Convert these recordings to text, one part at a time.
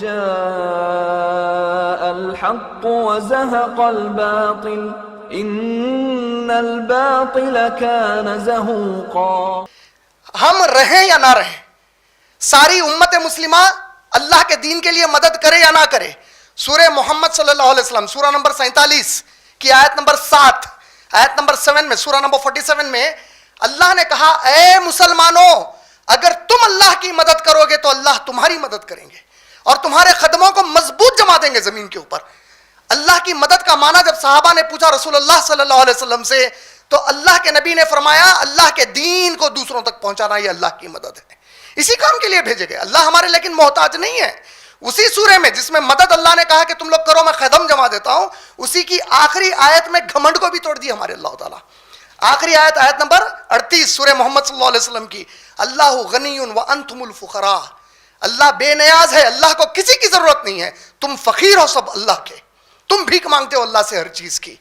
جاء الحق وزهق الباطل ان الباطل كان زهوقا. ہم رہیں یا نہ رہیں، ساری امت مسلمہ اللہ کے دین کے لیے مدد کرے یا نہ کرے، سورہ محمد صلی اللہ علیہ وسلم سورہ نمبر 47 کی آیت نمبر 7، آیت نمبر 7 میں، سورہ نمبر 47 میں اللہ نے کہا اے مسلمانوں اگر تم اللہ کی مدد کرو گے تو اللہ تمہاری مدد کریں گے اور تمہارے قدموں کو مضبوط جما دیں گے زمین کے اوپر. اللہ کی مدد کا معنی جب صحابہ نے پوچھا رسول اللہ صلی اللہ علیہ وسلم سے تو اللہ کے نبی نے فرمایا اللہ کے دین کو دوسروں تک پہنچانا یہ اللہ کی مدد ہے. اسی کام کے لیے بھیجے گئے. اللہ ہمارے لیکن محتاج نہیں ہے. اسی سورے میں جس میں مدد اللہ نے کہا کہ تم لوگ کرو میں قدم جما دیتا ہوں، اسی کی آخری آیت میں گھمنڈ کو بھی توڑ دیا ہمارے اللہ تعالیٰ. آخری آیت، آیت نمبر 38 سورہ محمد صلی اللہ علیہ وسلم کی، اللہ غنی وانتم الفقراء، اللہ بے نیاز ہے، اللہ کو کسی کی ضرورت نہیں ہے، تم فقیر ہو سب اللہ کے، تم بھیک مانگتے ہو اللہ سے ہر چیز کی.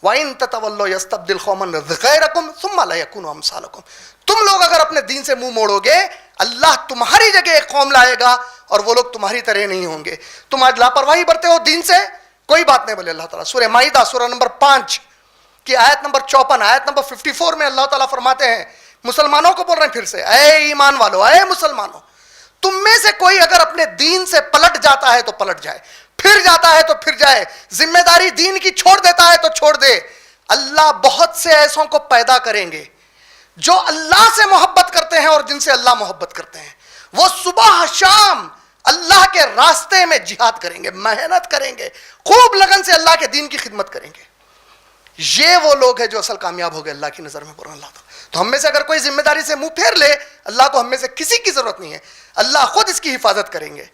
وَإِن تَتَوَلَّوْا يَسْتَبْدِلْ قَوْمًا غَيْرَكُمْ ثُمَّ لَا يَكُونُوا أَمْثَالَكُمْ. تم لوگ اگر اپنے دین سے منہ موڑو گے اللہ تمہاری جگہ ایک قوم لائے گا اور وہ لوگ تمہاری طرح نہیں ہوں گے. تم آج لاپرواہی برتے ہو دین سے، کوئی بات نہیں بولے اللہ تعالیٰ. سورہ مائدہ سورہ نمبر 5 کی آیت نمبر 54، آیت نمبر 54 میں اللہ تعالیٰ فرماتے ہیں، مسلمانوں کو بول رہے ہیں پھر سے، اے ایمان والو، اے مسلمانوں، تم میں سے کوئی اگر اپنے دین سے پلٹ جاتا ہے تو پلٹ جائے، پھر جاتا ہے تو پھر جائے، ذمہ داری دین کی چھوڑ دیتا ہے تو چھوڑ دے. اللہ بہت سے ایسوں کو پیدا کریں گے جو اللہ سے محبت کرتے ہیں اور جن سے اللہ محبت کرتے ہیں. وہ صبح شام اللہ کے راستے میں جہاد کریں گے، محنت کریں گے، خوب لگن سے اللہ کے دین کی خدمت کریں گے. یہ وہ لوگ ہیں جو اصل کامیاب ہو گئے اللہ کی نظر میں. اللہ تعالیٰ تو ہم میں سے اگر کوئی ذمہ داری سے منہ پھیر لے، اللہ کو ہم میں سے کسی کی ضرورت نہیں ہے، اللہ خود اس کی حفاظت کریں گے.